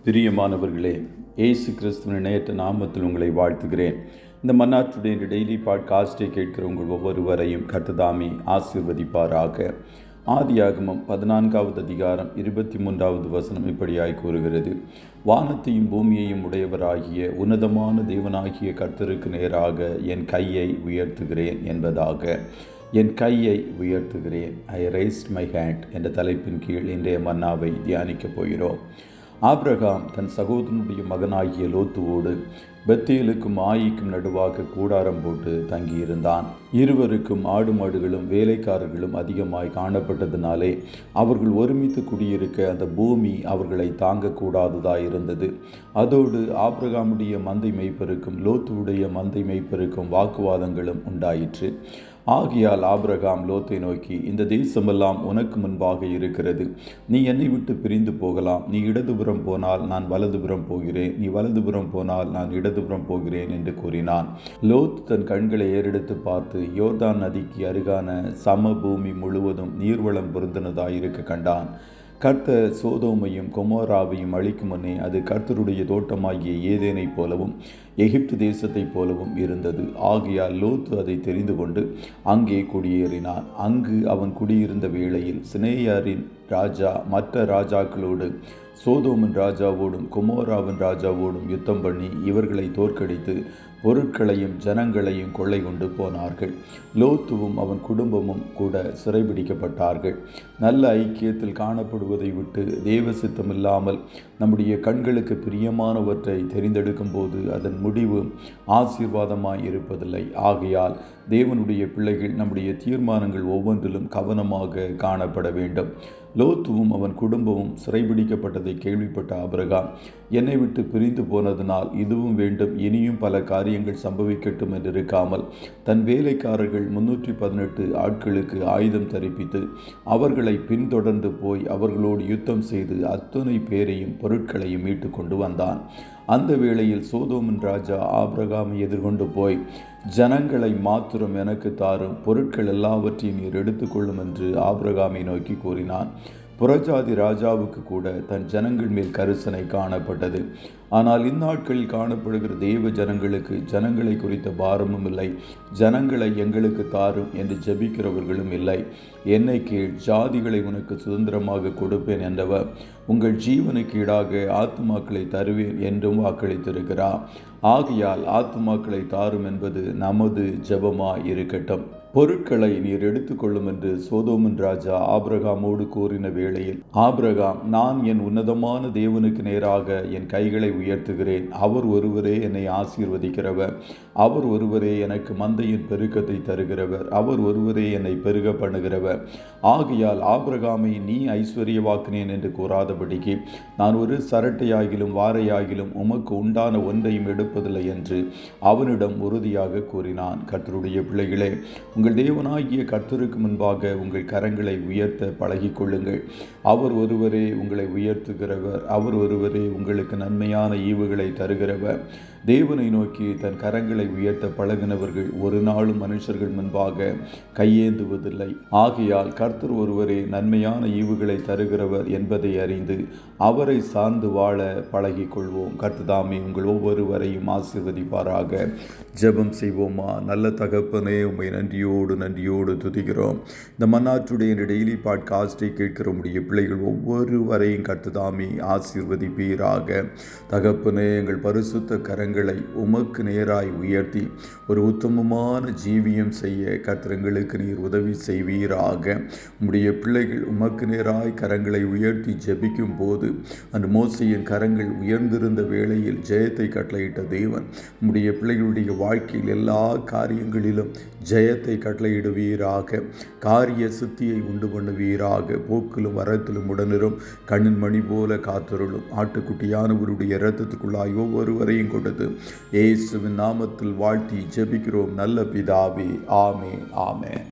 பிரியமானவர்களே, இயேசு கிறிஸ்துவின் இணையற்ற நாமத்தில் உங்களை வாழ்த்துகிறேன். இந்த மன்னாட்டுடைய டெய்லி பாட்காஸ்டை கேட்கிற உங்கள் ஒவ்வொருவரையும் கர்த்தர் ஆசீர்வதிப்பாராக. ஆதியாகமம் 14வது அதிகாரம் 23வது வசனம் இப்படியாய் கூறுகிறது: வானத்தையும் பூமியையும் உடையவராகிய உன்னதமான தேவனாகிய கர்த்தருக்கு நேராக என் கையை உயர்த்துகிறேன் என்பதாக. என் கையை உயர்த்துகிறேன், ஐ ரைஸ்ட் மை ஹேண்ட் என்ற தலைப்பின் கீழ் இன்றைய மன்னாவை தியானிக்கப் போகிறோம். ஆபிரகாம் தன் சகோதரனுடைய மகனாகிய லோத்துவோடு பெத்தேலுக்கும் ஆயிக்கும் நடுவாக கூடாரம் போட்டு தங்கியிருந்தான். இருவருக்கும் ஆடு மாடுகளும் வேலைக்காரர்களும் அதிகமாய் காணப்பட்டதினாலே அவர்கள் ஒருமித்து குடியிருக்க அந்த பூமி அவர்களை தாங்கக்கூடாததாயிருந்தது. அதோடு ஆபிரகாமுடைய மந்தை மேய்ப்பருக்கும் லோத்துவுடைய மந்தை மேய்ப்பருக்கும் வாக்குவாதங்களும் உண்டாயிற்று. ஆகையால் ஆபிரகாம் லோத்தை நோக்கி, இந்த தேசமெல்லாம் உனக்கு முன்பாக இருக்கிறது, நீ என்னை விட்டு பிரிந்து போகலாம். நீ இடதுபுறம் போனால் நான் வலதுபுறம் போகிறேன், நீ வலதுபுறம் போனால் நான் இடதுபுறம் போகிறேன் என்று கூறினான். லோத் தன் கண்களை ஏறெடுத்து பார்த்து யோர்தான் நதிக்கு அருகான சமபூமி முழுவதும் நீர்வளம் பொருந்தினதாயிருக்க கண்டான். கர்த்தர் சோதோமையும் கொமோராவையும் அழிக்கும் முன்னே அது கர்த்தருடைய தோட்டமாகிய ஏதேனைப் போலவும் எகிப்து தேசத்தைப் போலவும் இருந்தது. ஆகையால் லோத்து அதை தெரிந்து கொண்டு அங்கே குடியேறினான். அங்கு அவன் குடியிருந்த வேளையில் சினேயாரின் ராஜா மற்ற ராஜாக்களோடு சோதோமின் ராஜாவோடும் கொமோராவின் ராஜாவோடும் யுத்தம் பண்ணி இவர்களை தோற்கடித்து பொருட்களையும் ஜனங்களையும் கொள்ளை கொண்டு போனார்கள். லோத்துவும் அவன் குடும்பமும் கூட சிறைபிடிக்கப்பட்டார்கள். நல்ல ஐக்கியத்தில் காணப்படுவதை விட்டு தேவ சித்தமில்லாமல் நம்முடைய கண்களுக்கு பிரியமானவற்றை தெரிந்தெடுக்கும் போது அதன் முடிவு ஆசீர்வாதமாய் இருப்பதில்லை. ஆகையால் தேவனுடைய பிள்ளைகள் நம்முடைய தீர்மானங்கள் ஒவ்வொன்றிலும் கவனமாக காணப்பட வேண்டும். லோத்துவும் அவன் குடும்பமும் சிறைபிடிக்கப்பட்டதை கேள்விப்பட்ட ஆபிரகாம், என்னை விட்டு பிரிந்து போனதினால் இதுவும் வேண்டும், இனியும் பல காரியங்கள் சம்பவிக்கட்டும் என்றிருக்காமல் தன் வேலைக்காரர்கள் 318 ஆட்களுக்கு ஆயுதம் தரிப்பித்து அவர்களை பின்தொடர்ந்து போய் அவர்களோடு யுத்தம் செய்து அத்தனை பேரையும் பொருட்களையும் மீட்டு கொண்டு வந்தான். அந்த வேளையில் சோதோமின் ராஜா ஆபிரகாமை எதிர்கொண்டு போய், ஜனங்களை மாத்திரம் எனக்கு தாரும், பொருட்கள் எல்லாவற்றையும் நீர் எடுத்துக்கொள்ளும் என்று ஆபிரகாமை நோக்கி கூறினான். புறஜாதி ராஜாவுக்கு கூட தன் ஜனங்கள் மேல் கரிசனை காணப்பட்டது. ஆனால் இந்நாட்களில் காணப்படுகிற தேவ ஜனங்களுக்கு ஜனங்களை குறித்த பாரமும் இல்லை, ஜனங்களை எங்களுக்கு தாரும் என்று ஜெபிக்கிறவர்களும் இல்லை. என்னை கீழ் ஜாதிகளை உனக்கு சுதந்திரமாக கொடுப்பேன் என்றவர் உங்கள் ஜீவனுக்கு ஈடாக ஆத்துமாக்களை தருவேன் என்றும் வாக்களித்திருக்கிறார். ஆகையால் ஆத்துமாக்களை தாரும் என்பது நமது ஜெபமாய் இருக்கட்டும். பொருட்களை நீர் எடுத்துக்கொள்ளும் என்று சோதோமின் ராஜா ஆபிரகாமோடு கூறின வேளையில் ஆபிரகாம், நான் என் உன்னதமான தேவனுக்கு நேராக என் கைகளை உயர்த்துகிறேன், அவர் ஒருவரே என்னை ஆசீர்வதிக்கிறவர், அவர் ஒருவரே எனக்கு மந்தையின் பெருக்கத்தை தருகிறவர், அவர் ஒருவரே என்னை பெருக பண்ணுகிறவர். ஆகையால் ஆபிரகாமை நீ ஐஸ்வர்யவாக்கினேன் என்று கூறாதபடிக்கு நான் ஒரு சரட்டையாகிலும் வாரையாகிலும் உமக்கு உண்டான ஒன்றையும் எடுப்பதில்லை என்று அவனிடம் உறுதியாக கூறினான். கர்த்தருடைய பிள்ளைகளே, உங்கள் தேவனாகிய கர்த்தருக்கு முன்பாக உங்கள் கரங்களை உயர்த்த பழகிக் கொள்ளுங்கள். அவர் ஒருவரே உங்களை உயர்த்துகிறவர், அவர் ஒருவரே உங்களுக்கு நன்மையான ஈவுகளை தருகிறவர். தேவனை நோக்கி தன் கரங்களை உயர்த்த பழகினவர்கள் ஒரு நாளும் மனுஷர்கள் முன்பாக கையேந்துவதில்லை. ஆகையால் கர்த்தர் ஒருவரே நன்மையான ஈவுகளை தருகிறவர் என்பதை அறிந்து அவரை சார்ந்து வாழ பழகிக் கொள்வோம். கர்த்ததாமே உங்கள் ஒவ்வொருவரையும் ஆசீர்வதிப்பாராக. ஜெபம் செய்வோமா? நல்ல தகப்பனே, உம்மை நன்றியோடு துதிக்கிறோம். இந்த மன்னாற்றுடைய டெய்லி பாட்காஸ்டை கேட்கிற உடைய பிள்ளைகள் ஒவ்வொருவரையும் கர்த்ததாமே ஆசீர்வதிப்பீராக. தகப்பனே, எங்கள் பரிசுத்த கரங்களை உமக்கு நேராய் உயர்த்தி ஒரு உத்தமமான ஜீவியம் செய்ய கர்த்தங்களுக்கு நீர் உதவி செய்வீராக. உம்முடைய பிள்ளைகள் உமக்கு நேராய் கரங்களை உயர்த்தி ஜெபிக்கும் போது அந்த மோசேயின் கரங்கள் உயர்ந்திருந்த வேளையில் ஜெயத்தை கட்டளையிட்ட தேவன் உம்முடைய பிள்ளைகளுடைய வாழ்க்கையில் எல்லா காரியங்களிலும் ஜெயத்தை கட்டளையிடுவீராக. காரிய சித்தியை உண்டு பண்ணுவீராக. போக்கிலும் வரத்திலும் உடனிரும் கண்ணின் மணி போல காத்தருளும். ஆட்டுக்குட்டியானவருடைய இரத்தத்துக்குள்ளாய் ஒவ்வொருவரையும் கொடுத்து இயேசுவின் நாமத்தில் வாழ்த்தி ஜெபிக்கிறோம் நல்ல பிதாவே. ஆமென்.